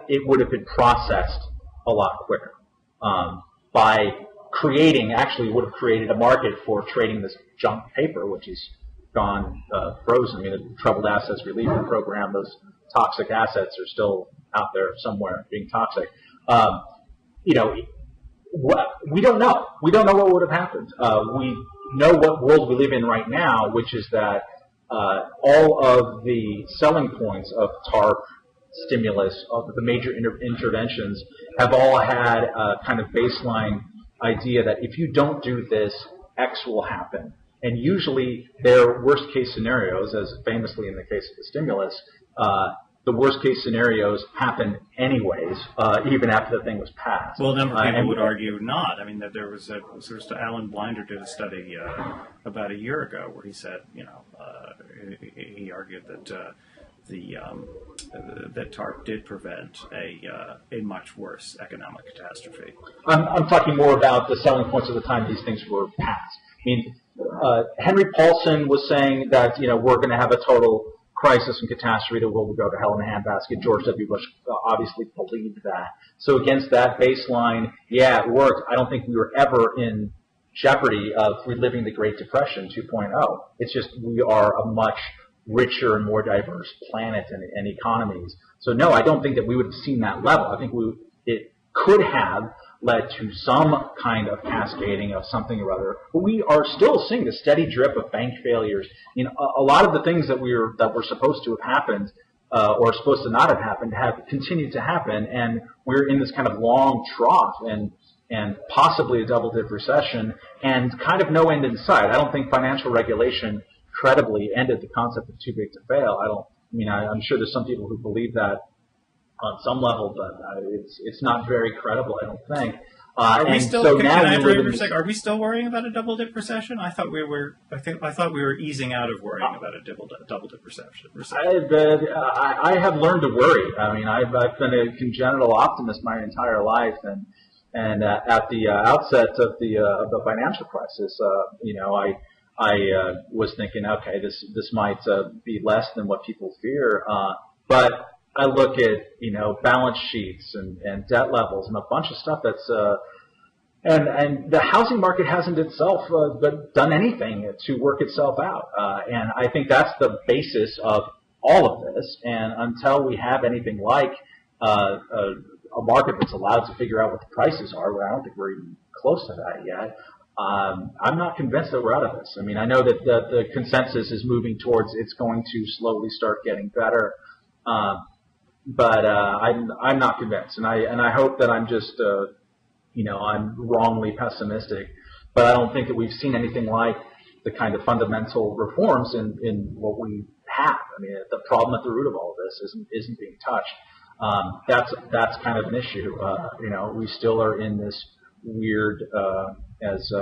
it would have been processed a lot quicker. By would have created a market for trading this junk paper, which has gone frozen. I mean, the Troubled Assets Relief Program, those toxic assets are still out there somewhere being toxic. We don't know. We don't know what would have happened. We know what world we live in right now, which is that all of the selling points of TARP, stimulus, of the major interventions have all had a kind of baseline idea that if you don't do this, X will happen. And usually their worst case scenarios, as famously in the case of the stimulus, the worst case scenarios happen anyways, even after the thing was passed. Well, a number of people would argue not. I mean, that there was Alan Blinder did a study about a year ago where he said, he argued that that TARP did prevent a much worse economic catastrophe. I'm talking more about the selling points of the time these things were passed. I mean, Henry Paulson was saying that we're going to have a total crisis and catastrophe, the world will go to hell in a handbasket. George W. Bush obviously believed that. So against that baseline, yeah, it worked. I don't think we were ever in jeopardy of reliving the Great Depression 2.0. It's just we are a much richer and more diverse planet and economies. So no, I don't think that we would have seen that level. I think it could have led to some kind of cascading of something or other. But we are still seeing the steady drip of bank failures. A lot of the things that were supposed to have happened or supposed to not have happened have continued to happen, and we're in this kind of long trough and possibly a double-dip recession and kind of no end in sight. I don't think financial regulation credibly ended the concept of too big to fail. I'm sure there's some people who believe that on some level, but it's not very credible, I don't think. Are we still? Are we still worrying about a double dip recession? I thought we were. I thought we were easing out of worrying about a double dip recession. I have learned to worry. I mean, I've been a congenital optimist my entire life, and at the outset of the financial crisis, I was thinking, okay, this might be less than what people fear, but I look at balance sheets and debt levels and a bunch of stuff that's and the housing market hasn't itself done anything to work itself out, and I think that's the basis of all of this. And until we have anything like a market that's allowed to figure out what the prices are, I don't think we're even close to that yet. I'm not convinced that we're out of this. I mean, I know that the consensus is moving towards it's going to slowly start getting better. But I'm not convinced, and I hope that I'm just I'm wrongly pessimistic, but I don't think that we've seen anything like the kind of fundamental reforms in what we have. I mean, the problem at the root of all of this isn't being touched. That's kind of an issue. We still are in this weird, as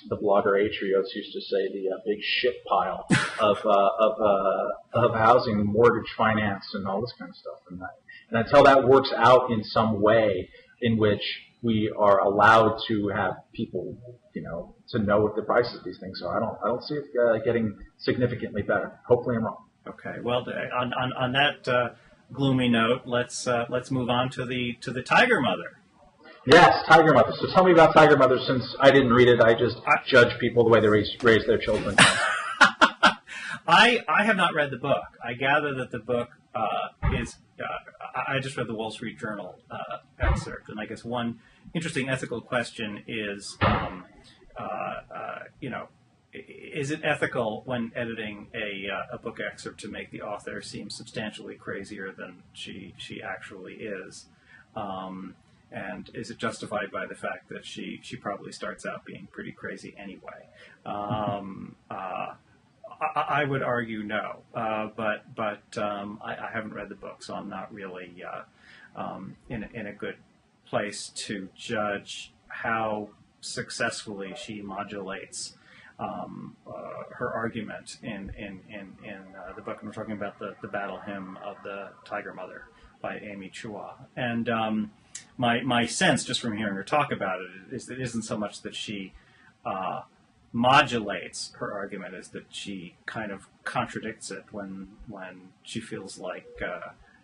the blogger Atrios used to say, the big shit pile of housing, mortgage finance, and all this kind of stuff. And until that works out in some way in which we are allowed to have people, to know what the prices of these things are, I don't see it getting significantly better. Hopefully, I'm wrong. Okay. Well, on that gloomy note, let's move on to the Tiger Mother. Yes, Tiger Mother. So tell me about Tiger Mother, since I didn't read it. I just judge people the way they raise their children. I have not read the book. I gather that the book is. I just read the Wall Street Journal excerpt, and I guess one interesting ethical question is, is it ethical when editing a book excerpt to make the author seem substantially crazier than she actually is? And is it justified by the fact that she probably starts out being pretty crazy anyway? I would argue no, but I haven't read the book, so I'm not really in a good place to judge how successfully she modulates her argument in the book. And we're talking about the Battle Hymn of the Tiger Mother by Amy Chua. And my sense, just from hearing her talk about it, is that it isn't so much that she modulates her argument, as that she kind of contradicts it when she feels like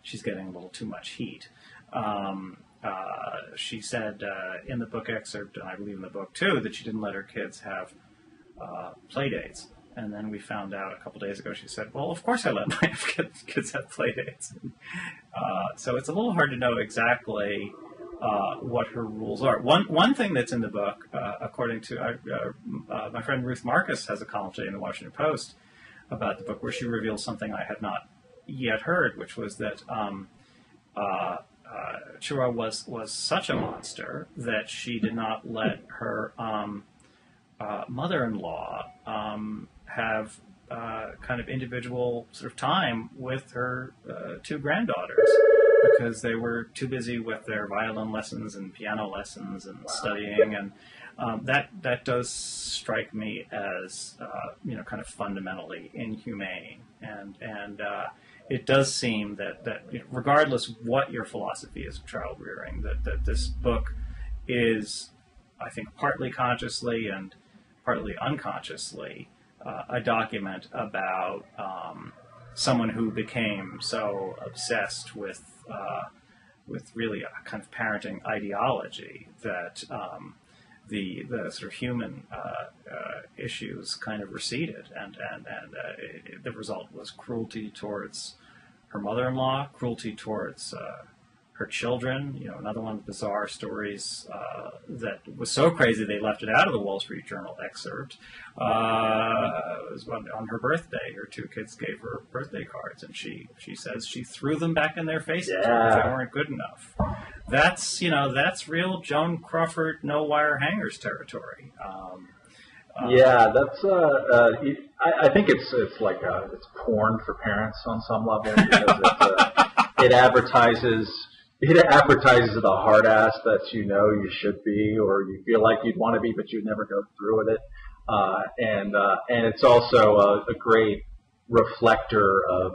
she's getting a little too much heat. She said in the book excerpt, and I believe in the book too, that she didn't let her kids have play dates. And then we found out a couple days ago, she said, well, of course I let my kids have play dates. So it's a little hard to know exactly what her rules are. One thing that's in the book, according to my friend Ruth Marcus, has a column today in the Washington Post about the book where she reveals something I had not yet heard, which was that Chua was such a monster that she did not let her mother-in-law have kind of individual sort of time with her two granddaughters because they were too busy with their violin lessons and piano lessons and studying, and that does strike me as kind of fundamentally inhumane, and it does seem that regardless what your philosophy is of child rearing, that this book is, I think, partly consciously and partly unconsciously a document about someone who became so obsessed with really a kind of parenting ideology that the sort of human issues kind of receded, and the result was cruelty towards her mother-in-law, cruelty towards her children. Another one of the bizarre stories that was so crazy they left it out of the Wall Street Journal excerpt was on her birthday. Her two kids gave her birthday cards, and she says she threw them back in their faces because they weren't good enough. That's real Joan Crawford no wire hangers territory. That's. I think it's like it's porn for parents on some level because it advertises. It advertises the hard ass that you should be, or you feel like you'd want to be, but you'd never go through with it. And it's also a great reflector of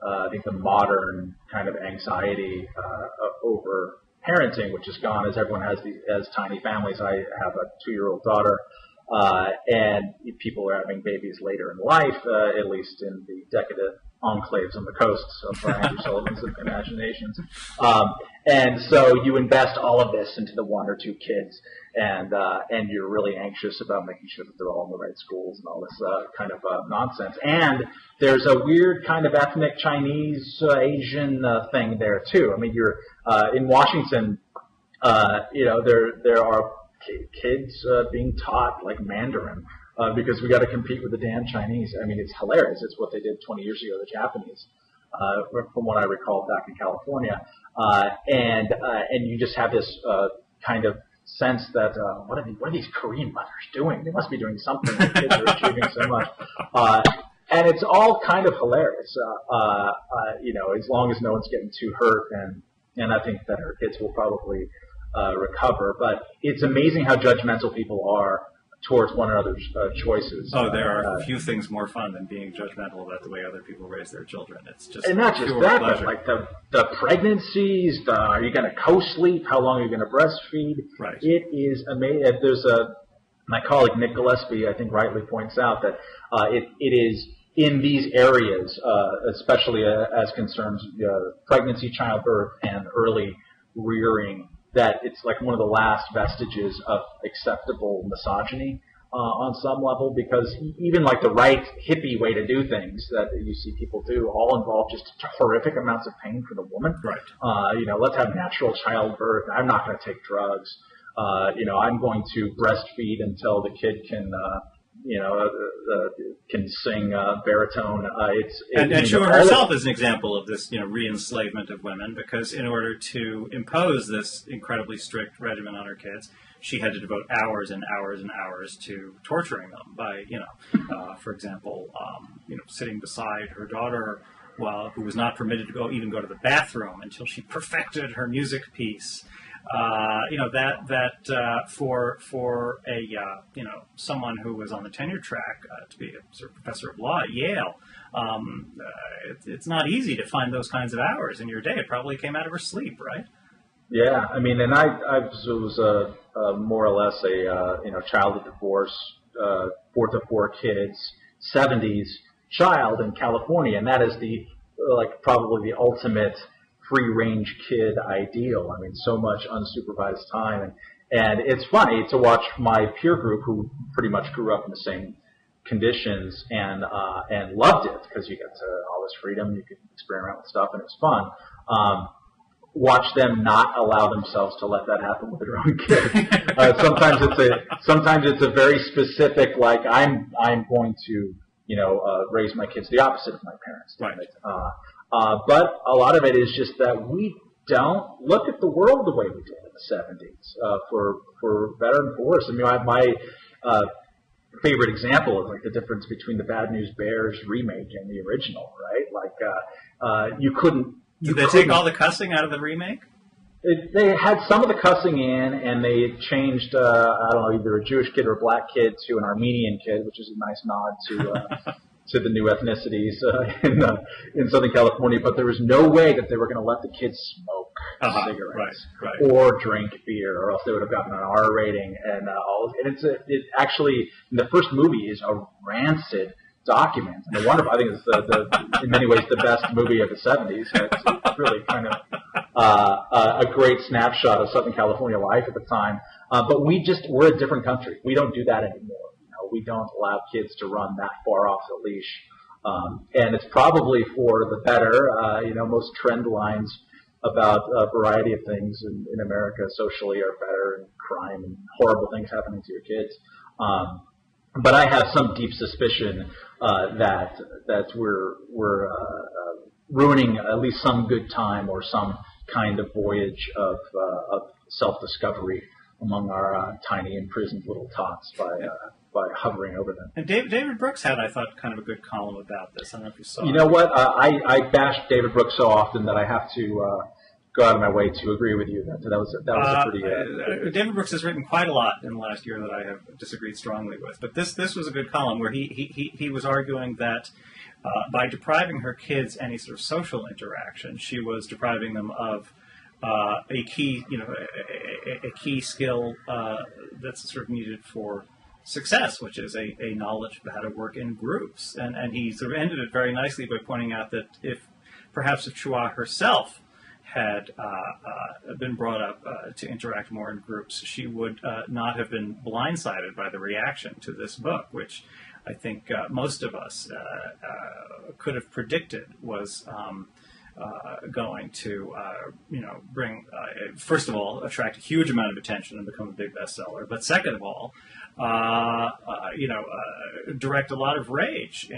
I think the modern kind of anxiety over parenting, which is gone as everyone has tiny families. I have a 2-year-old daughter, and people are having babies later in life, at least in the decadent enclaves on the coasts of Andrew Sullivan's imaginations. And so you invest all of this into the 1 or 2 kids, and you're really anxious about making sure that they're all in the right schools and all this kind of nonsense. And there's a weird kind of ethnic Chinese Asian thing there too. I mean, you're in Washington. There are kids being taught like Mandarin. Because we got to compete with the damn Chinese. I mean, it's hilarious. It's what they did 20 years ago, the Japanese, from what I recall back in California. And you just have this kind of sense that what are these Korean mothers doing? They must be doing something. The kids are achieving so much. And it's all kind of hilarious, as long as no one's getting too hurt. And I think that our kids will probably recover. But it's amazing how judgmental people are towards one another's choices. There are a few things more fun than being judgmental about the way other people raise their children. It's just and not just that, pleasure. But like the pregnancies, are you going to co-sleep? How long are you going to breastfeed? Right. It is amazing. There's my colleague Nick Gillespie, I think, rightly points out that it is in these areas, especially as concerns pregnancy, childbirth, and early rearing, that it's like one of the last vestiges of acceptable misogyny on some level, because even like the right hippie way to do things that you see people do all involve just horrific amounts of pain for the woman. Right. Let's have natural childbirth. I'm not going to take drugs. I'm going to breastfeed until the kid can sing baritone. And Schumer herself is an example of this, re-enslavement of women, because in order to impose this incredibly strict regimen on her kids, she had to devote hours and hours and hours to torturing them by, for example, sitting beside her daughter who was not permitted to even go to the bathroom until she perfected her music piece. For a someone who was on the tenure track to be a sort of professor of law at Yale, it's not easy to find those kinds of hours in your day. It probably came out of her sleep, right? Yeah, I mean, and I was more or less a child of divorce, 4th of 4 kids, 70s child in California, and that is probably the ultimate free-range kid ideal. I mean, so much unsupervised time, and it's funny to watch my peer group who pretty much grew up in the same conditions and loved it, because you get to all this freedom, you could experiment with stuff, and it's fun. Watch them not allow themselves to let that happen with their own kids. Sometimes it's a very specific, like I'm going to raise my kids the opposite of my parents did. Right. But a lot of it is just that we don't look at the world the way we did in the 70s, for better and for worse. I mean, favorite example is like the difference between the Bad News Bears remake and the original, right? Like you couldn't. Did they take all the cussing out of the remake? They had some of the cussing in, and they changed, I don't know, either a Jewish kid or a black kid to an Armenian kid, which is a nice nod to the new ethnicities in Southern California. But there was no way that they were going to let the kids smoke cigarettes or drink beer, or else they would have gotten an R rating. And it actually, in the first movie, is a rancid document. And I think it's in many ways the best movie of the 70s. It's really kind of a great snapshot of Southern California life at the time. But we're a different country. We don't do that anymore. We don't allow kids to run that far off the leash. And it's probably for the better. Most trend lines about a variety of things in America socially are better, and crime and horrible things happening to your kids. But I have some deep suspicion that we're ruining at least some good time or some kind of voyage of self-discovery among our tiny imprisoned little tots by hovering over them. And David Brooks had, I thought, kind of a good column about this. I don't know if you saw it. You know what? I bash David Brooks so often that I have to go out of my way to agree with you. That was a pretty. David Brooks has written quite a lot in the last year that I have disagreed strongly with. But this was a good column where he was arguing that by depriving her kids any sort of social interaction, she was depriving them of a key skill that's sort of needed for success, which is a knowledge of how to work in groups. And he sort of ended it very nicely by pointing out that if Chua herself had been brought up to interact more in groups, she would not have been blindsided by the reaction to this book, which I think most of us could have predicted was going to, bring, first of all, attract a huge amount of attention and become a big bestseller. But second of all, direct a lot of rage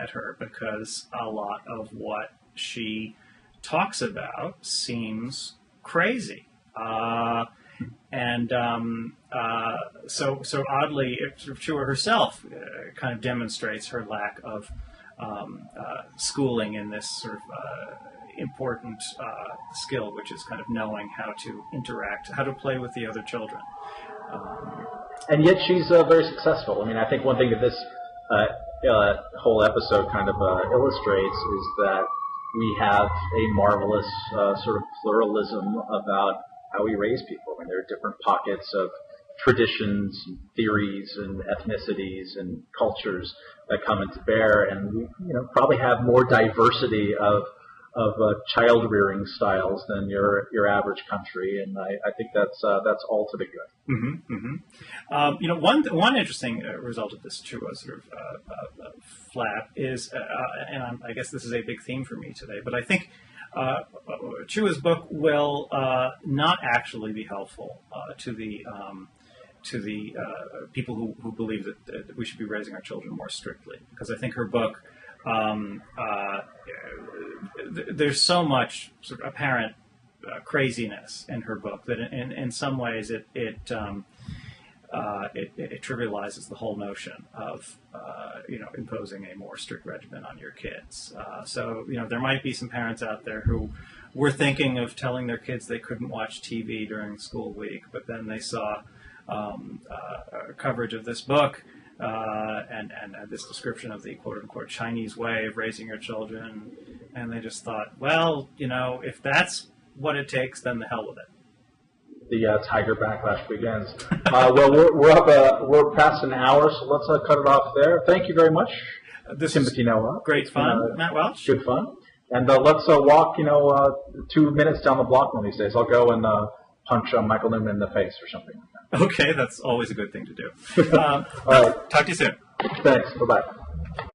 at her, because a lot of what she talks about seems crazy. So oddly, Chua herself kind of demonstrates her lack of schooling in this sort of important skill, which is kind of knowing how to interact, how to play with the other children. And yet she's very successful. I mean, I think one thing that this whole episode kind of illustrates is that we have a marvelous sort of pluralism about how we raise people. I mean, there are different pockets of traditions, and theories, and ethnicities, and cultures that come into bear, and we, probably have more diversity of child rearing styles than your average country, and I think that's all to the good. Mm-hmm, mm-hmm. One interesting result of this Chua sort of flap is, and I guess this is a big theme for me today, but I think Chua's book will not actually be helpful to the people who believe that we should be raising our children more strictly, because I think her book, there's so much sort of apparent craziness in her book that in some ways it trivializes the whole notion of imposing a more strict regimen on your kids. So there might be some parents out there who were thinking of telling their kids they couldn't watch TV during school week, but then they saw coverage of this book and this description of the quote-unquote Chinese way of raising your children, and they just thought, well, if that's what it takes, then the hell with it. The tiger backlash begins. Well, we're past an hour, so let's cut it off there. Thank you very much, Timothy Noah. Great fun, Matt Welch. Good fun. And let's walk, 2 minutes down the block one of these days. I'll go and punch Michael Newman in the face or something like that. Okay, that's always a good thing to do. All right. Talk to you soon. Thanks. Bye-bye.